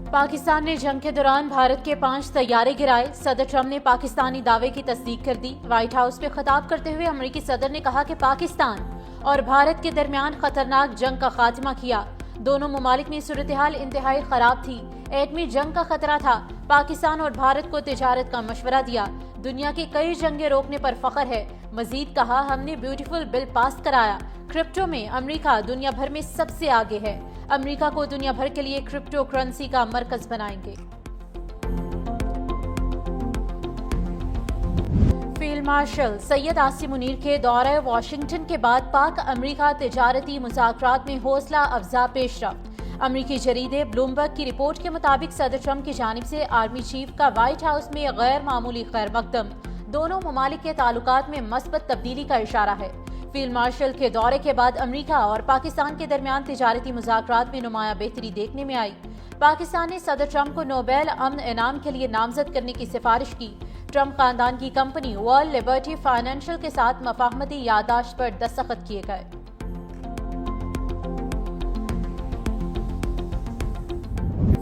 पाकिस्तान ने जंग के दौरान भारत के 5 तैयारे गिराए। सदर ट्रंप ने पाकिस्तानी दावे की तस्दीक कर दी। व्हाइट हाउस पे खिताब करते हुए अमेरिकी सदर ने कहा कि पाकिस्तान और भारत के दरमियान खतरनाक जंग का खात्मा किया। दोनों ममालिक में सूरत-ए-हाल इंतहाई खराब थी। एटमी जंग का खतरा था। पाकिस्तान और भारत को तिजारत का मशवरा दिया। दुनिया की कई जंगें रोकने पर फख्र है। मजीद कहा, हमने ब्यूटीफुल बिल पास कराया। क्रिप्टो में अमेरिका दुनिया भर में सबसे आगे है। अमेरिका को दुनिया भर के लिए क्रिप्टो करेंसी का मरकज बनाएंगे। फील्ड मार्शल सैयद आसिम मुनीर के दौरे वाशिंगटन के बाद पाक अमेरिका तिजारती मुज़ाकरात में हौसला अफजा पेशरफ्त। अमेरिकी जरीदे ब्लूमबर्ग की रिपोर्ट के मुताबिक सदर ट्रंप की जानिब से आर्मी चीफ का व्हाइट हाउस में गैर मामूली खैर मकदम दोनों ममालिक के ताल्लुकात में मस्बत तब्दीली का इशारा है। फील्ड मार्शल के दौरे के बाद अमेरिका और पाकिस्तान के दरमियान तिजारती मुज़ाकरात में नुमाया बेहतरी देखने में आई। पाकिस्तान ने सदर ट्रंप को नोबेल अमन इनाम के लिए नामजद करने की सिफारिश की। ट्रंप खानदान की कंपनी वर्ल्ड लिबर्टी फाइनेंशियल के साथ मफाहमती याददाश्त पर दस्तखत किए गए।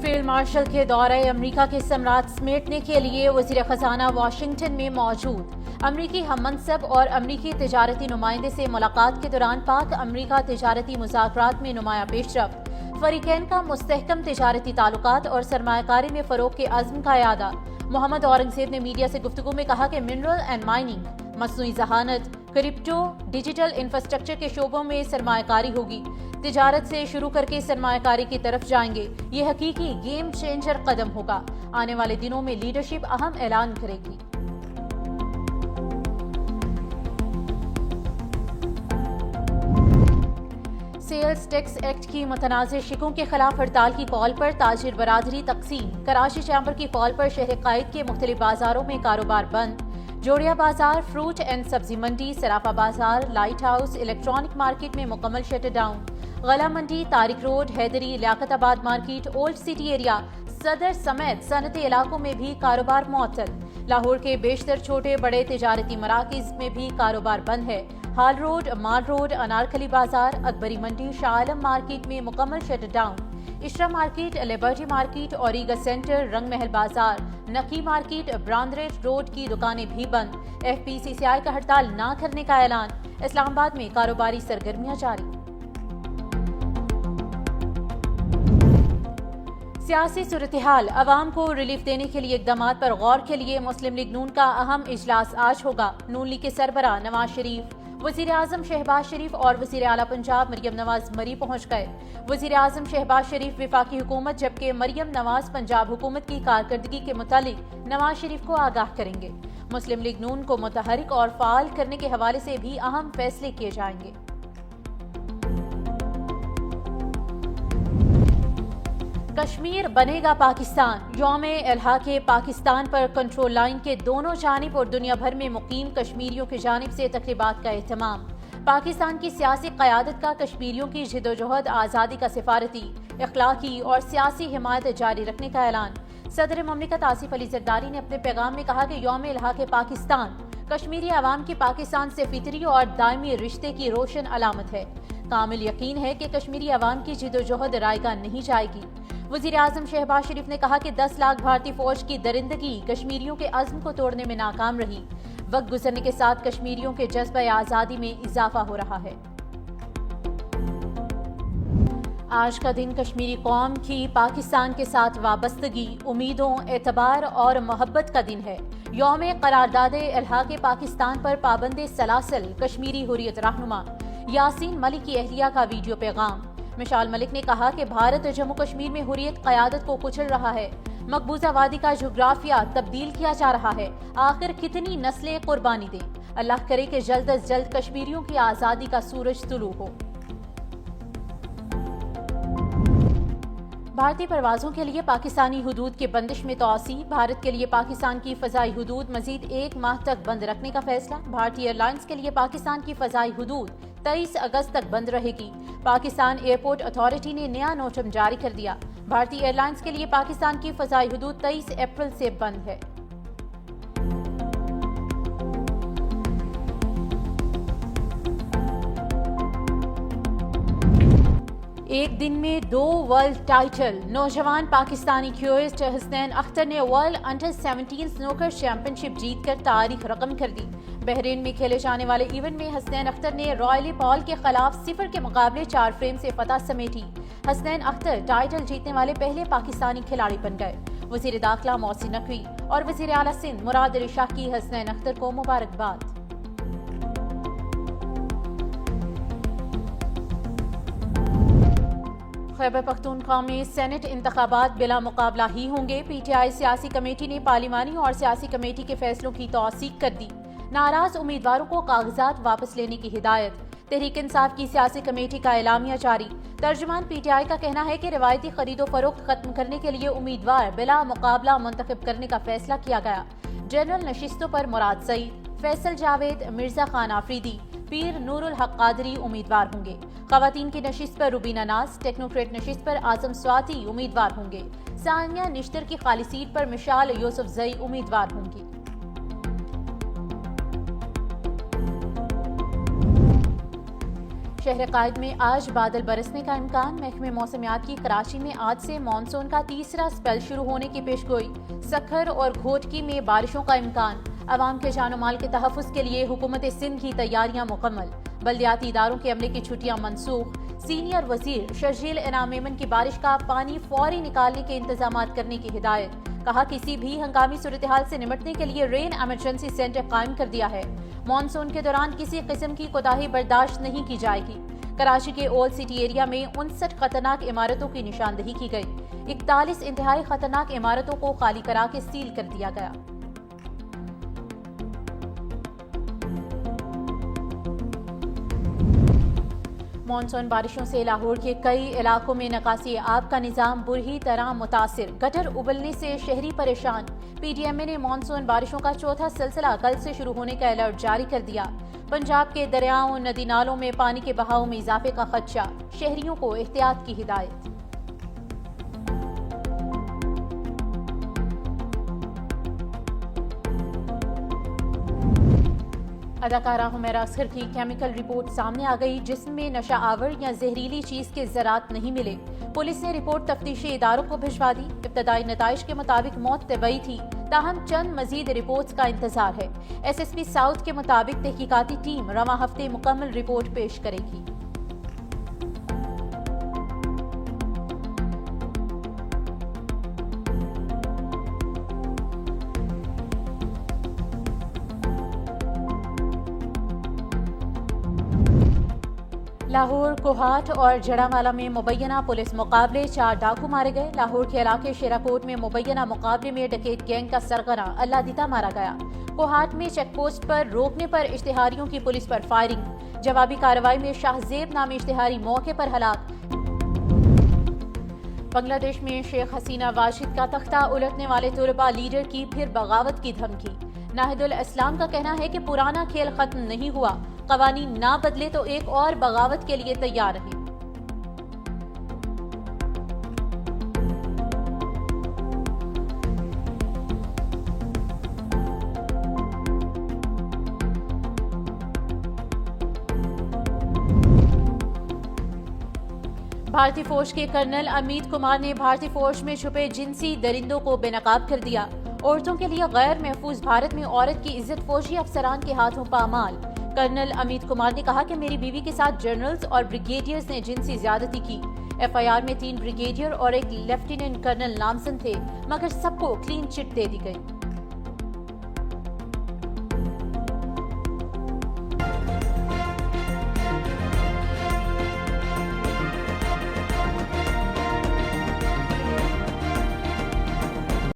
फील्ड मार्शल के दौरे अमेरिका के सम्राट समेटने के लिए वज़ीर खजाना वाशिंगटन में मौजूद। अमरीकी हममनसब और अमरीकी तिजारती नुमाइंदे से मुलाकात के दौरान पाक अमरीका तिजारती मुज़ाकरात में नुमाया पेशरफ्त। फरीकैन का मुस्तहकम तिजारती ताल्लुकात और सरमायाकारी में फरोग के अज़्म का यादा। मोहम्मद औरंगज़ेब ने मीडिया से गुफ्तगू में कहा कि मिनरल एंड माइनिंग, मसनूई ज़हानत, क्रिप्टो, डिजिटल इंफ्रास्ट्रक्चर के शोबों में सरमायाकारी होगी। तिजारत से शुरू करके सरमायाकारी की तरफ जाएंगे। ये हकीकी गेम चेंजर कदम होगा। आने वाले दिनों में लीडरशिप अहम ऐलान करेगी। सेल्स टैक्स एक्ट की मुतनाज़ शिकों के खिलाफ हड़ताल की कॉल पर ताजिर बरादरी तकसीम। कराची चैम्बर की कॉल पर शहर कायद के मुख्तलिफ बाजारों में कारोबार बंद। जोड़िया बाजार, फ्रूट एंड सब्जी मंडी, सराफा बाजार, लाइट हाउस, इलेक्ट्रॉनिक मार्केट में मुकम्मल shutter down. Ghalla Mandi, Tariq road, Hyderi, Liaquatabad market, old city area, Saddar समेत सनती इलाकों में भी कारोबार मुअत्तल। लाहौर के बेशतर छोटे बड़े तिजारती मराकिज में भी कारोबार बंद है। Hall road, mall road, Anarkali bazaar, Akbari Mandi, Shah Alam market में मुकम्मल shutter down. Ichhra market, Liberty market, Auriga centre, Rang Mahal बाजार, नकी मार्केट, ब्रांदरेज रोड की दुकानें भी बंद। FPCCI का हड़ताल न करने का ऐलान। इस्लामाबाद में कारोबारी सरगर्मियां जारी। सियासी सूरत-ए-हाल, अवाम को रिलीफ देने के लिए इक़दामात पर गौर के लिए मुस्लिम लीग नून का अहम इजलास आज होगा। नून लीग के सरबराह नवाज शरीफ, वज़ीर आज़म शहबाज शरीफ और वज़ीर आला पंजाब मरियम नवाज मरी पहुँच गए। वज़ीर आज़म शहबाज शरीफ वफाकी हुकूमत जबकि मरियम नवाज पंजाब हुकूमत की कारकर्दगी के मुतालिक नवाज शरीफ को आगाह करेंगे। मुस्लिम लीग नून को मुतहरिक और फ़ाल करने के हवाले से भी अहम फैसले किए जाएंगे। कश्मीर बनेगा पाकिस्तान। यौम इल्हाक़े पाकिस्तान पर कंट्रोल लाइन के दोनों जानिब और दुनिया भर में मुकीम कश्मीरियों की जानिब से तक़रीबात का एहतमाम। पाकिस्तान की सियासी क़यादत का कश्मीरियों की जिद्दोजहद आज़ादी का सिफारती, अखलाकी और सियासी हिमायत जारी रखने का ऐलान। सदर ममलिकत आसिफ अली ज़रदारी ने अपने पैगाम में कहा कि यौम इल्हाक़े पाकिस्तान कश्मीरी अवाम की पाकिस्तान से फितरी और दायमी रिश्ते की रोशन अलामत है। कामिल यकीन है कि कश्मीरी अवाम की जिद्दोजहद रायगा नहीं जाएगी। वज़ीर आज़म शहबाज शरीफ ने कहा कि 10 लाख भारतीय फौज की दरिंदगी कश्मीरियों के अज़्म को तोड़ने में नाकाम रही। वक्त गुजरने के साथ कश्मीरियों के जज्बे आज़ादी में इजाफा हो रहा है। आज का दिन कश्मीरी कौम की पाकिस्तान के साथ वाबस्तगी, उम्मीदों, एतबार और मोहब्बत का दिन है। यौम करारदाद इल्हाक़े पाकिस्तान पर पाबंद सलासल कश्मीरी हुर्रियत रहनुमा यासीन मलिक की अहलिया का वीडियो पैगाम। मिशाल मलिक ने कहा कि भारत जम्मू कश्मीर में हुर्रियत क़यादत को कुचल रहा है। मकबूजा वादी का जोग्राफिया तब्दील किया जा रहा है। आखिर कितनी नस्लें कुर्बानी दें। अल्लाह करे कि जल्द अज जल्द कश्मीरियों की आज़ादी का सूरज तुलू हो। भारतीय परवाज़ों के लिए पाकिस्तानी हुदूद की बंदिश में तोसी। भारत के लिए पाकिस्तान की फ़ज़ाई हुदूद मज़ीद 1 माह तक बंद रखने का फैसला। भारतीय एयरलाइंस के लिए पाकिस्तान की फ़ज़ाई हुदूद 23 अगस्त तक बंद रहेगी। पाकिस्तान एयरपोर्ट अथॉरिटी ने नया नोटम जारी कर दिया। भारतीय एयरलाइंस के लिए पाकिस्तान की फ़ज़ाई हुदूद 23 अप्रैल से बंद है। ایک دن میں 2 ورلڈ ٹائٹل، نوجوان پاکستانی کھیلوڑ حسنین اختر نے ورلڈ انڈر 17 سنوکر چیمپئن شپ جیت کر تاریخ رقم کر دی۔ بحرین میں کھیلے جانے والے ایونٹ میں حسنین اختر نے رائلی پال کے خلاف 0 کے مقابلے 4 فریم سے فتح سمیٹی۔ حسنین اختر ٹائٹل جیتنے والے پہلے پاکستانی کھلاڑی بن گئے۔ وزیر داخلہ محسن نقوی اور وزیر اعلیٰ سندھ مراد علی شاہ کی حسنین اختر کو مبارکباد۔ خیبر پختونخوا میں سینٹ انتخابات بلا مقابلہ ہی ہوں گے۔ پی ٹی آئی سیاسی کمیٹی نے پارلیمانی اور سیاسی کمیٹی کے فیصلوں کی توثیق کر دی۔ ناراض امیدواروں کو کاغذات واپس لینے کی ہدایت۔ تحریک انصاف کی سیاسی کمیٹی کا اعلامیہ جاری۔ ترجمان پی ٹی آئی کا کہنا ہے کہ روایتی خرید و فروخت ختم کرنے کے لیے امیدوار بلا مقابلہ منتخب کرنے کا فیصلہ کیا گیا۔ جنرل نشستوں پر مراد سعید، فیصل جاوید، مرزا خان آفریدی، پیر نور الحق قادری امیدوار ہوں گے۔ خواتین کی نشست پر روبینہ ناز، ٹیکنوکریٹ نشست پر اعظم سواتی امیدوار ہوں گے۔ ثانیہ نشتر کی خالی سیٹ پر مشال یوسف زئی امیدوار ہوں گی۔ شہر قائد میں آج بادل برسنے کا امکان۔ محکمہ موسمیات کی کراچی میں آج سے مانسون کا تیسرا سپیل شروع ہونے کی پیشگوئی۔ سکھر اور گھوٹکی میں بارشوں کا امکان۔ عوام کے جان و مال کے تحفظ کے لیے حکومت سندھ کی تیاریاں مکمل۔ بلدیاتی اداروں کے عملے کی چھٹیاں منسوخ۔ سینئر وزیر شرجیل انعام میمن کی بارش کا پانی فوری نکالنے کے انتظامات کرنے کی ہدایت۔ کہا کسی بھی ہنگامی صورتحال سے نمٹنے کے لیے رین ایمرجنسی سینٹر قائم کر دیا ہے۔ مانسون کے دوران کسی قسم کی کوتاہی برداشت نہیں کی جائے گی۔ کراچی کے اولڈ سٹی ایریا میں 59 خطرناک عمارتوں کی نشاندہی کی گئی۔ 41 انتہائی خطرناک عمارتوں کو خالی کرا کے سیل کر دیا گیا۔ مانسون بارشوں سے لاہور کے کئی علاقوں میں نکاسی آب کا نظام بری طرح متاثر۔ گٹر ابلنے سے شہری پریشان۔ پی ڈی ایم اے نے مانسون بارشوں کا چوتھا سلسلہ کل سے شروع ہونے کا الرٹ جاری کر دیا۔ پنجاب کے دریاؤں ندی نالوں میں پانی کے بہاؤ میں اضافے کا خدشہ، شہریوں کو احتیاط کی ہدایت۔ اداکارہ حمیرہ اصغر کی کیمیکل رپورٹ سامنے آ گئی، جسم میں نشہ آور یا زہریلی چیز کے ذرات نہیں ملے۔ پولیس نے رپورٹ تفتیشی اداروں کو بھجوا دی۔ ابتدائی نتائج کے مطابق موت طبیعی تھی، تاہم چند مزید رپورٹس کا انتظار ہے۔ ایس ایس پی ساؤتھ کے مطابق تحقیقاتی ٹیم رواں ہفتے مکمل رپورٹ پیش کرے گی۔ لاہور، کوہاٹ اور جڑاوالا میں مبینہ پولیس مقابلے، 4 ڈاکو مارے گئے۔ لاہور کے علاقے شیراکوٹ میں مبینہ مقابلے میں ڈکیت گینگ کا سرغنہ اللہ دیتا مارا گیا۔ کوہاٹ میں چیک پوسٹ پر روکنے پر اشتہاریوں کی پولیس پر فائرنگ۔ جوابی کارروائی میں شاہ زیب نامی اشتہاری موقع پر ہلاک۔ بنگلہ دیش میں شیخ حسینہ واجد کا تختہ الٹنے والے طلباء لیڈر کی پھر بغاوت کی دھمکی۔ ناہید الاسلام کا کہنا ہے کہ پرانا کھیل ختم نہیں ہوا، قوانین نہ بدلے تو ایک اور بغاوت کے لیے تیار رہیں۔ بھارتی فوج کے کرنل امیت کمار نے بھارتی فوج میں چھپے جنسی درندوں کو بے نقاب کر دیا۔ عورتوں کے لیے غیر محفوظ بھارت میں عورت کی عزت فوجی افسران کے ہاتھوں پامال۔ کرنل امیت کمار نے کہا کہ میری بیوی کے ساتھ جنرلز اور بریگیڈیئرز نے جنسی زیادتی کی۔ ایف آئی آر میں 3 بریگیڈیئر اور 1 لیفٹیننٹ کرنل نامزد تھے، مگر سب کو کلین چٹ دے دی گئی۔